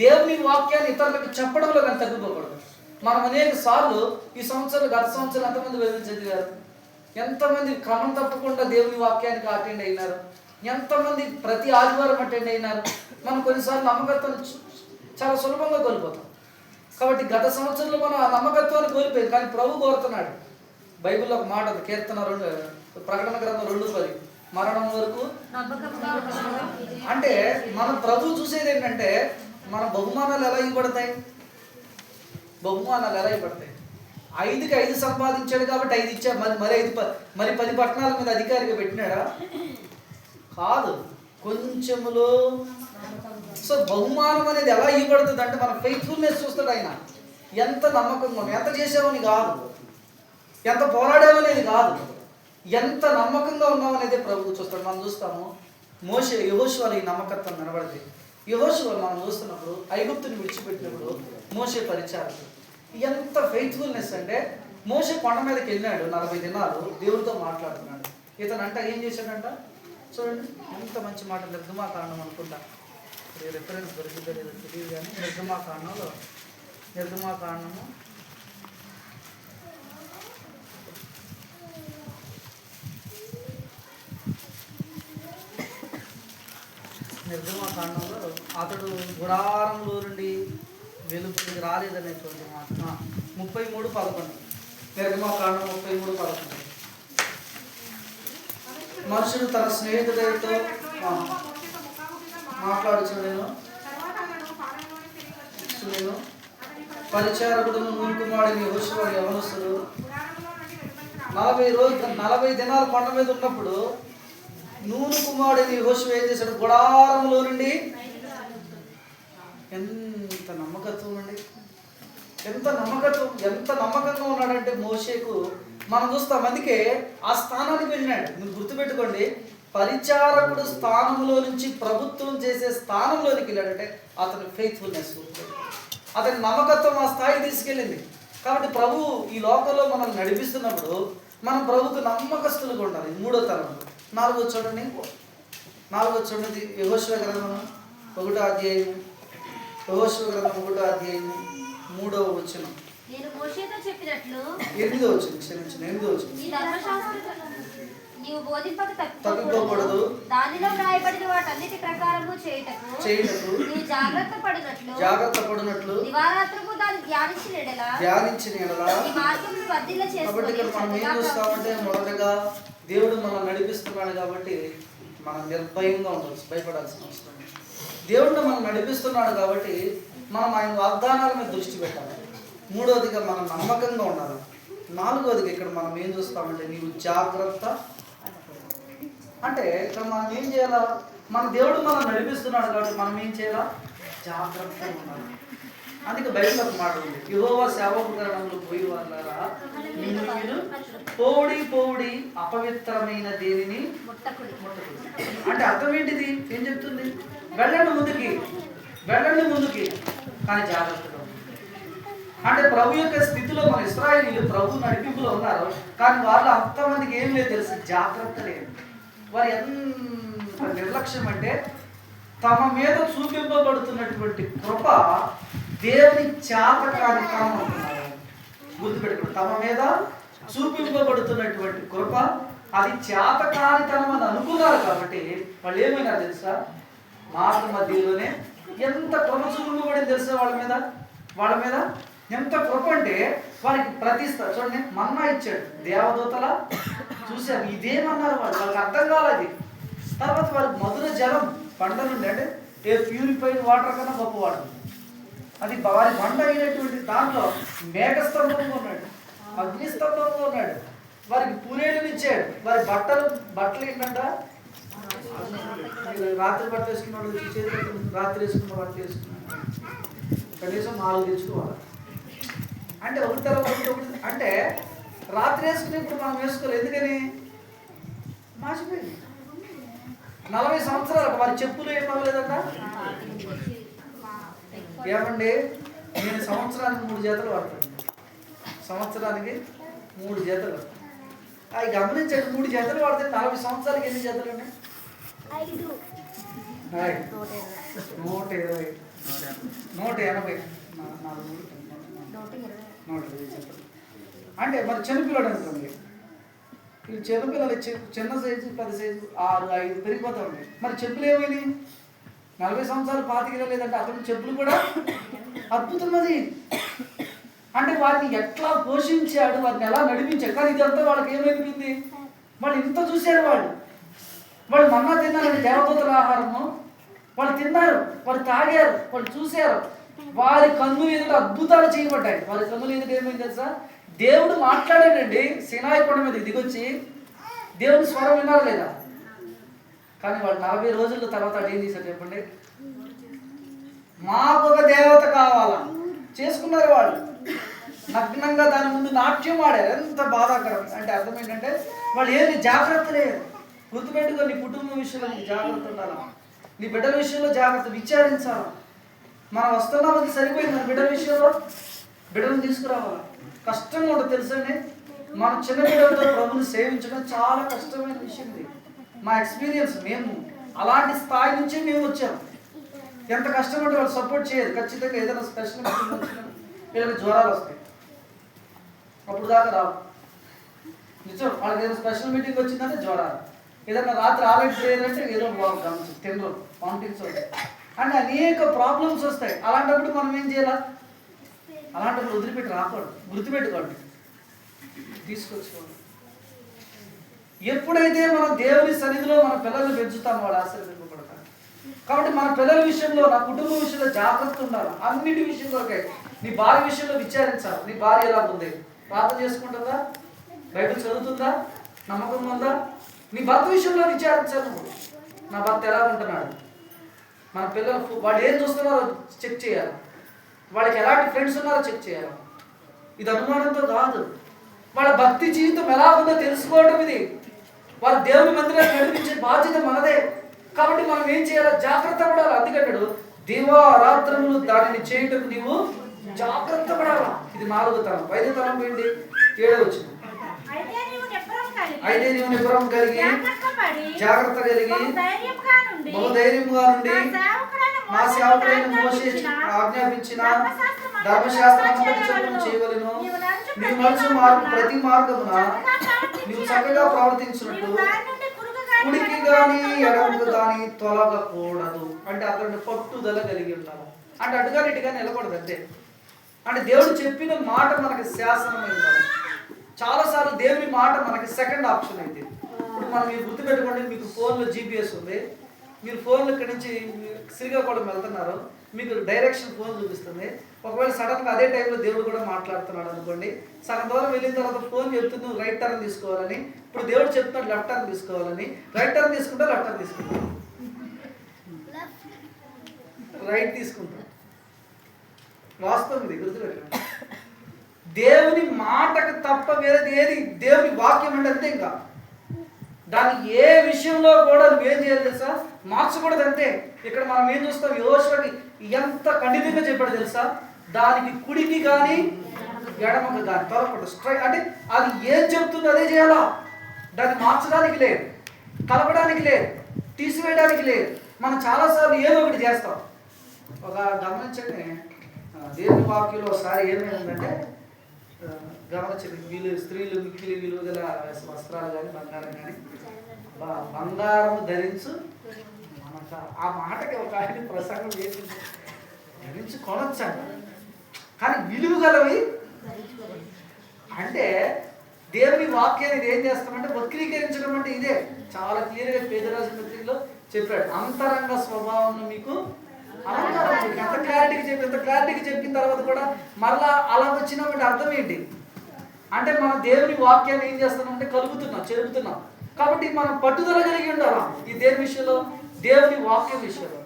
దేవుని వాక్యాన్ని ఇతరులకు చెప్పడంలో కానీ తగ్గిపోకూడదు. మనం అనేక సార్లు ఈ సంవత్సరాలు, గత సంవత్సరాలు ఎంతమంది బైబిల్ చదివారు? ఎంతమంది క్రమం తప్పకుండా దేవుని వాక్యానికి అటెండ్ అయినారు? ఎంతమంది ప్రతి ఆదివారం అటెండ్ అయినారు? మనం కొన్నిసార్లు నమ్మకత్వం చాలా సులభంగా కోల్పోతాం. కాబట్టి గత సంవత్సరంలో మనం ఆ నమ్మకత్వాన్ని కోల్పోయాం. కానీ ప్రభు కోరుతున్నాడు. బైబిల్లో ఒక మాట ఉంది, ప్రకటన గ్రంథం 2:10, మరణం వరకు. అంటే మనం ప్రభు చూసేది ఏంటంటే మన బహుమానాలు ఎలా ఇవ్వబడతాయి? 5కి 5 సంపాదించాడు కాబట్టి 5 ఇచ్చాడు. మరి 10 పట్టణాల మీద అధికారిగా పెట్టినాడా? కాదు, కొంచెములో. సో బహుమానం అనేది ఎలా ఇవ్వబడుతుంది అంటే మన ఫెయిత్ఫుల్నెస్ చూస్తాడు ఆయన. ఎంత నమ్మకంగా, ఎంత చేసావని కాదు, ఎంత పోరాడావనేది కాదు, ఎంత నమ్మకంగా ఉన్నామనేది ప్రభువు చూస్తాడు. మనం చూస్తాము యెహోషువలో ఈ నమ్మకత్వం కనబడింది. యెహోషువ మనం చూస్తున్నప్పుడు ఐగుప్తుని విడిచిపెట్టినప్పుడు మోషే పరిచారకుడు. ఎంత ఫెయిత్ఫుల్నెస్ అంటే మోషే కొండ మీదకి వెళ్ళినాడు, 40 దినాలు దేవుడితో మాట్లాడుతున్నాడు. ఇతను అంటే ఏం చేశాడంట చూడండి, ఎంత మంచి మాట. నిర్గమాకాండం అనుకుంటా, రిఫరెన్స్ దొరికిందో లేదో తెలియదు కానీ నిర్గమాకాండము 'నిర్గమాకాండంలో అతడు గుడారంలో నుండి వెలుపలికి రాలేదనేటువంటి మాట. 33:11 నిర్గమాకాండం 33:11. మనుషుడు తన స్నేహితుడితో మాట్లాడుచుండెను. పరిచారకుడును నూను కుమారుడు యెహోషువ యవనస్తుడు 40 దినాలు కొండ మీద ఉన్నప్పుడు నూను కుమారుడు యెహోషువ ఏం చేశాడు? గుడారంలో నుండి. ఎంత నమ్మకత్వం అండి, ఎంత నమ్మకంగా ఉన్నాడంటే మోషేకు. మనం చూస్తాం, అందుకే ఆ స్థానానికి వెళ్ళినాడు. మీరు గుర్తుపెట్టుకోండి, పరిచారకుడు స్థానంలో నుంచి ప్రభుత్వం చేసే స్థానంలోనికి వెళ్ళాడంటే అతని ఫెయిత్ఫుల్నెస్. అతని నమ్మకత్వం ఆ స్థాయి తీసుకెళ్ళింది. కాబట్టి ప్రభు ఈ లోకంలో మనల్ని నడిపిస్తున్నప్పుడు మనం ప్రభుకు నమ్మకస్తులుగా ఉండాలి. 3వ తరంలో 4వ చూడండి, 4వ చూడండి, యెహోషువ గ్రంథం 1వ అధ్యాయం, యెహోషువ గ్రంథం 1వ అధ్యాయం 3వ వచనం. నేను మోషేతో చెప్పినట్లు 8వ వచనం, క్షమించండి, 8వ వచనం. ఈ ధర్మశాస్త్రం నీవు బోధింపక తప్పిపోకూడదు, దానిలో వ్రాయబడిన వాటన్నిటి ప్రకారము చేయుటకు నీవు జాగ్రత్త పడినట్లు దివారాత్రము దాన్ని ధ్యానించిన ఎడల ఈ మార్గమును వర్ధిల్ల కాబట్టి ఇక్కడ మనం ఏం చూస్తామంటే, మొదటగా దేవుడు మనం నడిపిస్తున్నాడు కాబట్టి మనం నిర్భయంగా ఉండవచ్చు, భయపడాల్సిన అవసరం లేదు. దేవుడు మనం నడిపిస్తున్నాడు కాబట్టి మనం ఆయన వాగ్దానాల మీద దృష్టి పెట్టాలి. 3వదిగా మనం నమ్మకంగా ఉండాలి. 4వదిగా ఇక్కడ మనం ఏం చూస్తామంటే, నీవు జాగ్రత్త అంటే ఇక్కడ మనం ఏం చేయాలా? మన దేవుడు మనం నడిపిస్తున్నాడు కాబట్టి మనం ఏం చేయాలా? జాగ్రత్తగా ఉండాలి. అందుకే బైబిల్లో ఒక మాట ఉంది, యెహోవా సేవకులను పోయి వాళ్ళారా నిన్ను మీరు పోవుడి అపవిత్రమైన దేనిని ముట్టకుడి. అంటే అర్థం ఏంటిది? ఏం చెప్తుంది? వెళ్ళండి ముందుకి కానీ జాగ్రత్తగా. అంటే ప్రభు యొక్క స్థితిలో మన ఇశ్రాయేలీయులు ప్రభు నడిపింపులో ఉన్నారు, కానీ వాళ్ళు అంతమందికి ఏం లేదు తెలుసు, జాగ్రత్త లేదు. వారు ఎంత నిర్లక్ష్యం అంటే, తమ మీద చూపింపబడుతున్నటువంటి కృప దేవుని చేతకాని కాలం అంటున్నారు. గుర్తుపెట్టుకోండి, తమ మీద చూపింపబడుతున్నటువంటి కృప అది చేతకానితనం అని అనుకున్నారు కాబట్టి వాళ్ళు ఏమైనా తెలుసా, మార్గ మధ్యలోనే ఎంత కృప చూపింపబడింది తెలుసా వాళ్ళ మీద ఎంత కృప అంటే వారికి ప్రతిష్ట. చూడండి, మన్నా ఇచ్చాడు, దేవదూతల చూశారు, ఇదేమన్నారు వాళ్ళకి అర్థం కాలేదు. తర్వాత వారికి మధుర జలం పంట నుండి, అంటే ఏ ప్యూరిఫైడ్ వాటర్ కన్నా గొప్ప వాటర్, అది వారి బండ అయినటువంటి దాంట్లో మేఘస్తంభంగా ఉన్నాడు, అగ్నిస్తంభంగా ఉన్నాడు. వారికి పూరేళ్ళు ఇచ్చాడు. వారి బట్టలు ఏంటంట, రాత్రి బట్టలు వేసుకున్నాడు, రాత్రి వేసుకున్న బట్టలు వేసుకున్నాడు, కనీసం 4 తెచ్చుకోవాలి. అంటే ఒకటి తర్వాత ఒకటి, అంటే రాత్రి వేసుకునేప్పుడు మనం వేసుకోలేదు. ఎందుకని? మార్చిపోయింది. 40 సంవత్సరాలు వారి చెప్పులు ఏం అవ్వలేదంట. ఏమండి, నేను సంవత్సరానికి 3 జతలు వాడతాను. సంవత్సరానికి 3 జతలు. అవి గమనించండి, 3 జతలు వాడితే 40 సంవత్సరాలకి ఎన్ని జతలు ఉన్నాయి? 120, 180, 120 జతలు. అంటే మరి చిన్నపిల్లడు అనుకోండి, ఈ చిన్నపిల్లలు చిన్న సైజు, 10 సైజు, 6, 5 పెరిగిపోతూ ఉంటాయి. మరి చెప్పులు ఏమైనాయి? 40 సంవత్సరాలు 25 లేదంటే అతని చెప్పులు కూడా అద్భుతం. అది అంటే వారిని ఎట్లా పోషించాడు, వారిని ఎలా నడిపించాడు. కానీ ఇదంతా వాళ్ళకి ఏమైపోయింది? వాళ్ళు ఇంత చూశారు, వాళ్ళు మన్నా తిన్నారండి, దేవదూతల ఆహారము వాళ్ళు తిన్నారు, వాళ్ళు తాగారు, వాళ్ళు చూశారు. వారి కన్నుల ఎదుట అద్భుతాలు చేయబడ్డాయి. వారి కన్నుల ఎదుట ఏమైంది తెలుసా? దేవుడు మాట్లాడాడండి, సినాయి కొండ మీద దిగొచ్చి దేవుని స్వరం విన్నారు లేదా? కానీ వాళ్ళు 40 రోజుల తర్వాత ఏం చేశారు చెప్పండి? మాకు ఒక దేవత కావాలా చేసుకున్నారు. వాళ్ళు నగ్నంగా దాని ముందు నాట్యం ఆడారు. ఎంత బాధాకరం అంటే అర్థం ఏంటంటే, వాళ్ళు ఏమి జాగ్రత్త లేదు. గుర్తుపెట్టుకో, నీ కుటుంబం విషయంలో నీకు జాగ్రత్త ఉండాలా, నీ బిడ్డల విషయంలో జాగ్రత్త విచారించాలి. మనం వస్తున్నామని సరిపోయింది, మన బిడ్డల విషయంలో బిడ్డలను తీసుకురావాలి. కష్టంగా ఉంటుంది తెలుసండి. మన చిన్న బిడ్డలతో ప్రభుని సేవించడం చాలా కష్టమైన విషయం. ఇది మా ఎక్స్పీరియన్స్. మేము అలాంటి స్థాయి నుంచి మేము వచ్చాము. ఎంత కష్టపడి వాళ్ళు సపోర్ట్ చేయరు. ఖచ్చితంగా ఏదైనా స్పెషల్ మీటింగ్ వచ్చినా వీళ్ళకి జ్వరాలు వస్తాయి, అప్పుడు దాకా రావు. నిజం, వాళ్ళకి ఏదైనా స్పెషల్ మీటింగ్ వచ్చిందంటే జ్వరాలు, ఏదైనా రాత్రి ఆలెట్ లేదంటే ఏదో తినరు, వామిటింగ్స్ వస్తాయి, అంటే అనేక ప్రాబ్లమ్స్ వస్తాయి. అలాంటప్పుడు మనం ఏం చేయాలి? అలాంటప్పుడు వదిలిపెట్టి రాకూడదు. గుర్తుపెట్టుకోండి, తీసుకొచ్చుకోండి. ఎప్పుడైతే మనం దేవుని సన్నిధిలో మన పిల్లల్ని పెంచుతామో వాడు ఆశీర్వదింపబడతాడు. కాబట్టి మన పిల్లల విషయంలో, నా కుటుంబం విషయంలో జాగ్రత్త ఉండాలి. అన్నిటి విషయంలోకే. నీ భార్య విషయంలో విచారించాలి. నీ భార్య ఎలా ఉంది? ప్రార్థన చేసుకుంటుందా? బైబిల్ చదువుతుందా? నమ్మకం ఉందా? నీ భర్త విషయంలో విచారించాలి. నువ్వు, నా భర్త ఎలా ఉంటున్నాడు? మన పిల్లలు వాళ్ళు ఏం చూస్తున్నారో చెక్ చేయాలి. వాళ్ళకి ఎలాంటి ఫ్రెండ్స్ ఉన్నారో చెక్ చేయాలి. ఇది అనుమానంతో కాదు. వాళ్ళ భక్తి జీవితం ఎలా ఉందో తెలుసుకోవడం. ఇది వాళ్ళ దేవుని మందిరాన్ని నడిపించే బాధ్యత మనదే. కాబట్టి మనం ఏం చేయాలి? జాగ్రత్త పడాలి. అందుకంటాడు, దివారాత్రములు దానిని చేయుటకు నీవు జాగ్రత్త పడాలా. ఇది 4వ తలం. 5వ తలం ఏంటి? 7వ వచనం. అయితే నీవు నిబ్బరం కలిగి జాగ్రత్త కలిగి బహుధైర్యముగా నుండి నా సేవకుడైన మోషే ఆజ్ఞాపించిన ధర్మశాస్త్రము చేయవలెను. నీవు నడుచు ప్రతి మార్గమున నీవు చక్కగా ప్రవర్తించినట్టు కుడికి గాని ఎడమకు గాని తొలగకూడదు. అంటే అక్కడ పట్టుదల కలిగి ఉండాలి. అంటే అటుగా ఇటుగా నిలకూడదు అంతే. అంటే దేవుడు చెప్పిన మాట మనకి శాసనమై ఉండాలి. చాలాసార్లు దేవుని మాట మనకి సెకండ్ ఆప్షన్ అయితే. ఇప్పుడు మనం మీరు గుర్తుపెట్టుకోండి, మీకు ఫోన్లో GPS ఉంది. మీరు ఫోన్లో ఇక్కడి నుంచి శ్రీకాకుళం వెళ్తున్నారు, మీకు డైరెక్షన్ ఫోన్ చూపిస్తుంది. ఒకవేళ సడన్గా అదే టైంలో దేవుడు కూడా మాట్లాడుతున్నాడు అనుకోండి, సగం దూరం వెళ్ళిన తర్వాత ఫోన్ చెప్తుంది నువ్వు రైట్ టర్న్ తీసుకోవాలని. ఇప్పుడు దేవుడు చెప్తున్నాడు లెఫ్ట్ టర్న్ తీసుకోవాలని. రైట్ టర్న్ తీసుకుంటా లెఫ్ట్ టర్న్ తీసుకుంటా? రైట్ తీసుకుంటా. వాస్తవం ఇది, గుర్తుపెట్టండి. దేవుని మాటకు తప్ప వేరేది ఏది దేవుని వాక్యం అంటే అంతే. ఇంకా దాన్ని ఏ విషయంలో కూడా నువ్వేం చేయాలి తెలుసా? మార్చకూడదు అంతే. ఇక్కడ మనం ఏం చూస్తాం, యోషువకి ఎంత ఖండితంగా చెప్పాడు తెలుసా? దానికి కుడికి కానీ ఎడమకు కానీ తొలగకూడదు. స్ట్రైట్ అంటే అది ఏం చెప్తుందో అదే చేయాలా. దాన్ని మార్చడానికి లేదు, కలపడానికి లేదు, తీసివేయడానికి లేదు. మనం చాలాసార్లు ఏదో ఒకటి చేస్తాం. ఒక గమనించండి, దేవుని వాక్యంలో ఒకసారి ఏమైందంటే గమనించండి, వీళ్ళు స్త్రీలు మిక్కిలి విలువ గల వస్త్రాలు కానీ బంగారం కానీ బంగారం ధరించు మనక. ఆ మాటకి ఒక ఆయన ప్రసంగం చేసింది, ధరించి కొనొచ్చండి కానీ విలువ గలవి. అంటే దేవుని వాక్యాన్ని ఏం చేస్తామంటే వక్రీకరించడం అంటే ఇదే. చాలా క్లియర్గా పేదరాజు పత్రికలో చెప్పాడు. అంతరంగ స్వభావం మీకు ఎంత క్లారిటీకి చెప్పిన తర్వాత కూడా మరలా అలా వచ్చినామంటే అర్థం ఏంటి అంటే మనం దేవుని వాక్యాన్ని ఏం చేస్తున్నామంటే కలుగుతున్నాం, చెరుపుతున్నాం. కాబట్టి మనం పట్టుదల కలిగి ఉండాలా ఈ దేని విషయంలో, దేవుని వాక్యం విషయంలో.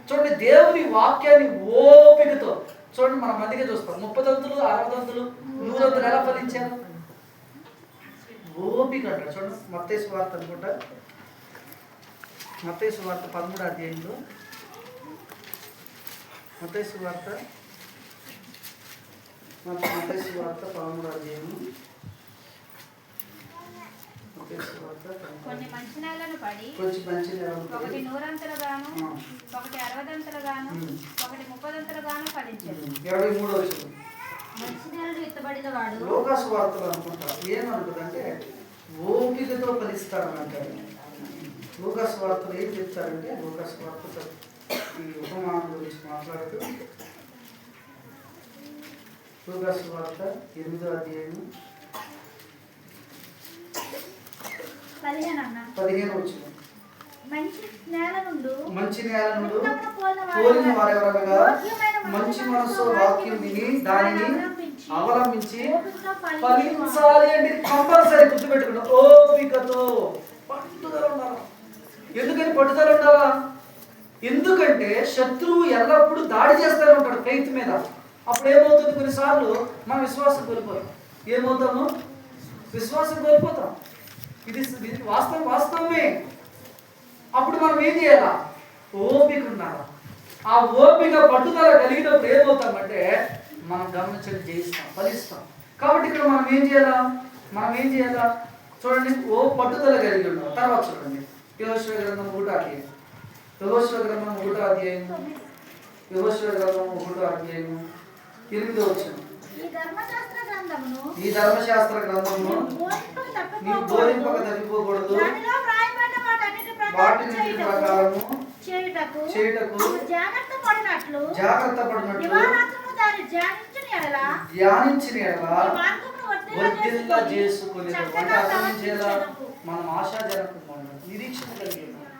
చూడండి, దేవుని వాక్యాన్ని ఓపికతో చూడండి. మనం మందిగా చూస్తాం 30 దంతులు 60 దంతులు 100 దంతులు ఎలా ఫలించారు? ఓపిక అంటారు. చూడండి, మత్తయి సువార్త అనుకుంటా, మత్తయి సువార్త 13వ అధ్యాయంలో, మత్తయి సువార్త 13వ అధ్యాయము. కొన్ని మంచి నేలను పడి ఒకటి 100 ఒకటి 60 ఒకటి 30 ఫలించారు. 23వ వచనం. మంచి నేలను విత్తబడిన వాడు లోకాసు వార్తలు అనుకుంటా ఏమనుకుందంటే ఓపికతో ఫలిస్తారనంటారు. లోకాసు వార్తలు ఏం చెప్తారంటే, లోకాసు వార్త ఈ ఉపమానం గురించి మాట్లాడుతూ లోకాసు వార్త 8వ అధ్యాయము 15వ వచనం. మంచి నేల నుండి కోరిన వారెవరనగా మంచి మనసు వాక్యం విని దానిని అవలంబించి ఫలించాలి. అంటే కంపల్సరీ గుర్తుపెట్టుకుంటాం, ఓపికతో పట్టుదల ఉండాలి. ఎందుకని పట్టుదల ఉండాలా? ఎందుకంటే శత్రువు ఎల్లప్పుడూ దాడి చేస్తూనే ఉంటాడు ఫెయిత్ మీద. అప్పుడు ఏమవుతుంది, కొన్నిసార్లు మనం విశ్వాసం కోల్పోతాం. ఏమవుతాము? విశ్వాసం కోల్పోతాం. ఇది వాస్తవమే. అప్పుడు మనం ఏం చేయాలా? ఓపిక ఉండాలి. ఆ ఓపిక పట్టుదల కలిగినప్పుడు ఏమవుతామంటే మనం గమనించడం జయిస్తాం, ఫలిస్తాం. కాబట్టి ఇక్కడ మనం ఏం చేయాలా? చూడండి, పట్టుదల కలిగి ఉండాలి. తర్వాత చూడండి, యెహోషువ గ్రంథం 1వ అధ్యాయం, యెహోషువ గ్రంథం 1వ అధ్యాయం, యెహోషువ గ్రంథం 1వ అధ్యాయం 8వ వచనం. ఈ ధర్మశాస్త్ర గ్రంథమును నీవు బోధింపక తప్పిపోకూడదు, వాటిని ప్రకారము చేయుటకు జాగ్రత్త పడినట్లు ధ్యానించిన ఎడల వర్ధిల్ల చేసుకునే. అంటే అర్థం చేయాలా? మనం ఆశాజనకంగా ఉండాలి, నిరీక్షణ కలిగి ఉండాలి.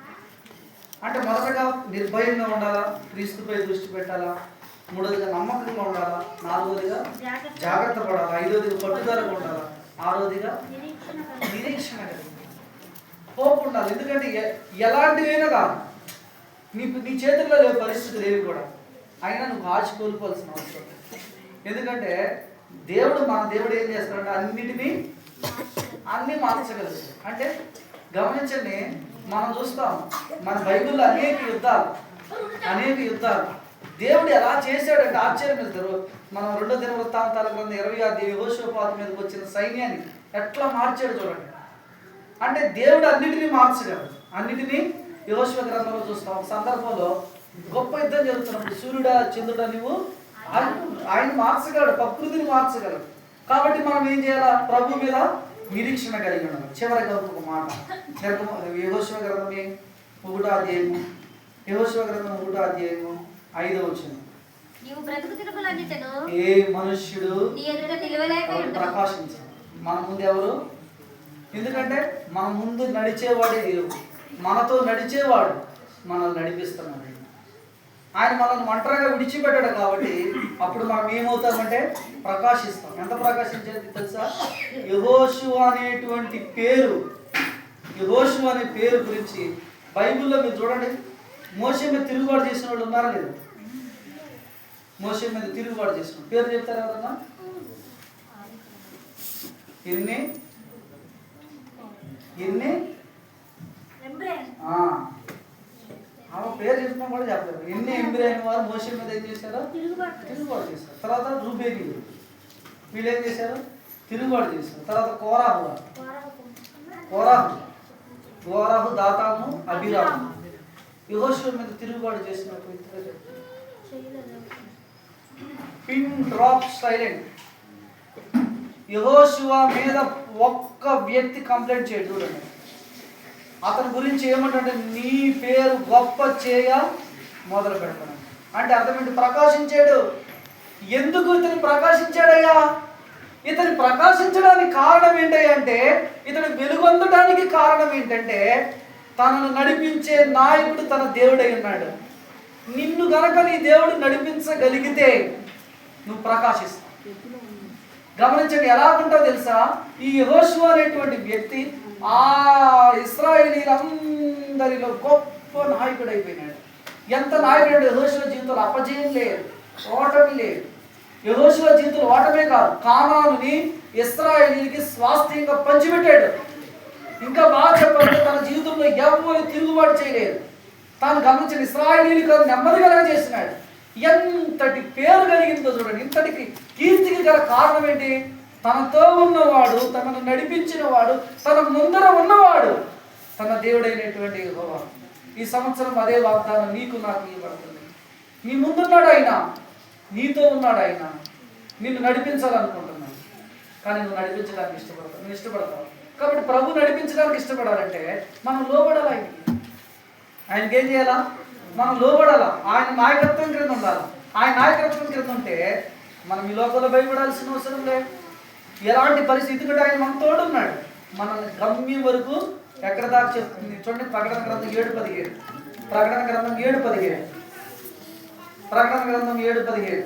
అంటే మొదటగా నిర్భయంగా ఉండాలా, క్రీస్తుపై దృష్టి పెట్టాలా, 3వదిగా నమ్మకంగా ఉండాలా, 4వదిగా జాగ్రత్త పడాలా, 5వదిగా పట్టుదలగా ఉండాలా, 6వదిగా నిరీక్షణ కలిగి హోప్ ఉండాలి. ఎందుకంటే ఎలాంటివైనా కాదు, నీ చేతుల్లో లేవు పరిస్థితులు ఏవి కూడా, అయినా నువ్వు ఆశ కోల్పోవాల్సిన అవసరం. ఎందుకంటే మన దేవుడు ఏం చేస్తాడంటే అన్ని మార్చగలదు. అంటే గమనించండి, మనం చూస్తాం మన బైబిల్లో అనేక యుద్ధాలు దేవుడు ఎలా చేశాడంటే ఆశ్చర్యం ఇస్తారు. మనం 2 దినవృత్తాంతాల గ్రంథం 20 యెహోషువపాతు మీదకి వచ్చిన సైన్యాన్ని ఎట్లా మార్చాడు చూడండి. అంటే దేవుడు అన్నిటినీ మార్చగలడు. అన్నిటినీ యెహోషువ గ్రంథంలో చూస్తాం. ఒక సందర్భంలో గొప్ప యుద్ధం జరుగుతున్నప్పుడు సూర్యుడా చంద్రుడా నువ్వు ఆయన మార్చగలడు, ప్రకృతిని మార్చగలడు. కాబట్టి మనం ఏం చేయాలా? ప్రభు మీద నిరీక్షణ కలిగి ఉండాలి. చివరిగా ఒక మాట యెహోషువ గ్రంథం 1వ అధ్యాయము, యెహోషువ గ్రంథం 1వ అధ్యాయము 5వ వచనం. నీవు బ్రతుకు తిరుగులన్నిటను ఏ మనుష్యుడు నీ ఎదుట నిలవలేక ఉండును. ప్రకాశించాలి. మన ముందు ఎవరు? ఎందుకంటే మన ముందు నడిచేవాడే దేవుడు. మనతో నడిచేవాడు మనల్ని నడిపిస్తున్నాడు. ఆయన మనల్ని ఒంటరిగా విడిచిపెట్టాడు. కాబట్టి అప్పుడు మనం ఏమవుతామంటే ప్రకాశిస్తాం. ఎంత ప్రకాశించేది తెలుసా? యెహోషువ అనేటువంటి పేరు, యెహోషువ అనే పేరు గురించి బైబిల్లో మీరు చూడండి. మోషే మీద తిరుగుబాటు చేసిన వాళ్ళు ఉన్నారా లేదు? మోషే మీద తిరుగుబాటు చేసిన పేరు చెప్తారా ఎవరన్నా? ఎన్ని పేరు చెప్పినా కూడా చెప్పలేదు. ఎన్ని ఎంబ్రి అయిన వారు మోషే మీద ఏం చేశారో తిరుగుబాటు చేశారు. తర్వాత రూబేనీయులు వీళ్ళు ఏం చేశారు? తిరుగుబాటు చేశారు. తర్వాత కోరాహు, దాతాను, అబీరాము యెహోషువ మీద తిరుగుబాటు చేసినప్పుడు పిన్ డ్రాప్ సైలెంట్. యెహోషువ మీద ఒక్క వ్యక్తి కంప్లైంట్ చేయడు. చూడండి అతని గురించి ఏమంటే నీ పేరు గొప్ప చేయ మొదలు పెడతాను అంటే అర్థం ఏంటి? ప్రకాశించాడు. ఎందుకు ఇతను ప్రకాశించాడయ్యా? ఇతను ప్రకాశించడానికి కారణం ఏంటంటే, ఇతను వెలుగొందడానికి కారణం ఏంటంటే తనను నడిపించే నాయకుడు తన దేవుడై ఉన్నాడు. నిన్ను గనక నీ దేవుడు నడిపించగలిగితే నువ్వు ప్రకాశిస్తావు. గమనించండి ఎలా ఉంటావు తెలుసా? ఈ యెహోషువ అనేటువంటి వ్యక్తి ఆ ఇశ్రాయేలీలందరిలో గొప్ప నాయకుడు అయిపోయినాడు. ఎంత నాయకుడు! యెహోషువ జీవితంలో అపజయం లేదు, ఓటమి లేదు. యెహోషువ జీవితంలో ఓటమే కాదు, కానానుని ఇశ్రాయేలీకి స్వాస్థ్యంగా పంచిపెట్టాడు. ఇంకా బాగా చెప్పాలంటే తన జీవితంలో ఎవరు తిరుగుబాటు చేయలేదు. తాను గమనించిన ఇశ్రాయేలీలకు నెమ్మది కలగ చేసినాడు. ఎంతటి పేరు కలిగిందో చూడండి. ఇంతటికి కీర్తికి గల కారణం ఏంటి? తనతో ఉన్నవాడు, తనను నడిపించిన వాడు, తన ముందర ఉన్నవాడు తన దేవుడైనటువంటి యెహోవా. ఈ సంవత్సరం అదే వాగ్దానం నీకు నాకు ఇవ్వబడుతుంది. నీ ముందున్నాడు ఆయన, నీతో ఉన్నాడు ఆయన, నిన్ను నడిపించాలనుకుంటున్నాను. కానీ నువ్వు నడిపించడానికి ఇష్టపడతావు, నువ్వు ఇష్టపడతావు. కాబట్టి ప్రభు నడిపించడానికి ఇష్టపడాలంటే మనం లోబడాలి. ఆయనకి ఏం చేయాలా? మనం లోబడాలా. ఆయన నాయకత్వం క్రింద ఉండాలి. ఆయన నాయకత్వం క్రింద ఉంటే మనం ఈ లోకంలో భయపడాల్సిన అవసరం లేదు. ఎలాంటి పరిస్థితి కూడా ఆయన మన తోడున్నాడు. మనల్ని గమ్యం వరకు ఎక్కడ దాకా చెప్తుంది చూడండి. ప్రకటన గ్రంథం 7:17. ప్రకటన గ్రంథం 7:17. ప్రకటన గ్రంథం 7:17.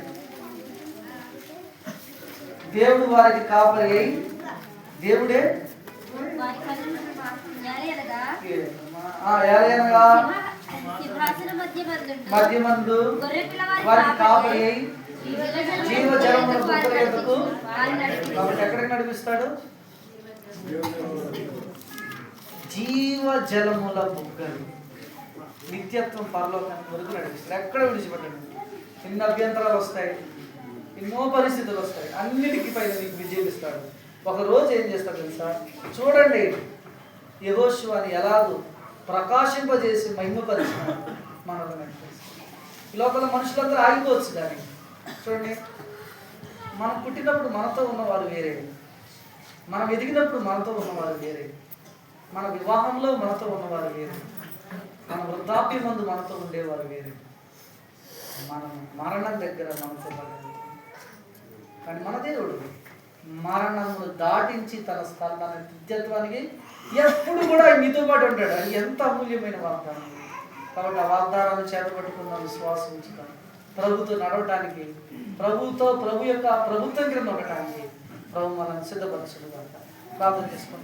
దేవుడు వారికి కాపరి అయి దేవుడే మధ్యమందు వారికి కాపరి అయి జీవజలముల బుగ్గల యొద్దకు. కాబట్టి ఎక్కడికి నడిపిస్తాడు? జీవజలముల బుగ్గలు, నిత్యత్వం పరలోకానికి వరకు నడిపిస్తాడు. ఎక్కడ విడిచిపెట్టాడు? ఎన్ని అభ్యంతరాలు వస్తాయి, ఎన్నో పరిస్థితులు వస్తాయి, అన్నిటికీ పైన నీకు విజయం ఇస్తాడు. ఒక రోజు ఏం చేస్తాడు తెలుసా? చూడండి యెహోషువని ఎలాగో ప్రకాశింపజేసి మహిమపరిచినాడు. మనల్ని నడిపిస్తాడు. ఈ లోపల మనుషులందరూ ఆగిపోవచ్చు. కానీ చూడండి, మనం పుట్టినప్పుడు మనతో ఉన్నవారు వేరే, మనం ఎదిగినప్పుడు మనతో ఉన్నవారు వేరే, మన వివాహంలో మనతో ఉన్నవారు వేరే, మన వృద్ధాప్య మందు మనతో ఉండేవారు వేరే, మనం మరణం దగ్గర మనతో ఉండేవారు. కానీ మన దేవుడు మరణమును దాటించి తన స్థాన నిత్యత్వానికి ఎప్పుడు కూడా మీతో పాటు ఉంటాడు. అది ఎంత అమూల్యమైన వాగ్దానం. కాబట్టి ఆ వాగ్దానాన్ని చేతపట్టుకున్న విశ్వాసం ఉంచుతాను. ప్రభుతో నడవటానికి, ప్రభు యొక్క ప్రభుత్వం క్రింద ఉండటానికి ప్రభు మనం సిద్ధపరచుగా ప్రార్థన చేసుకుంటాం.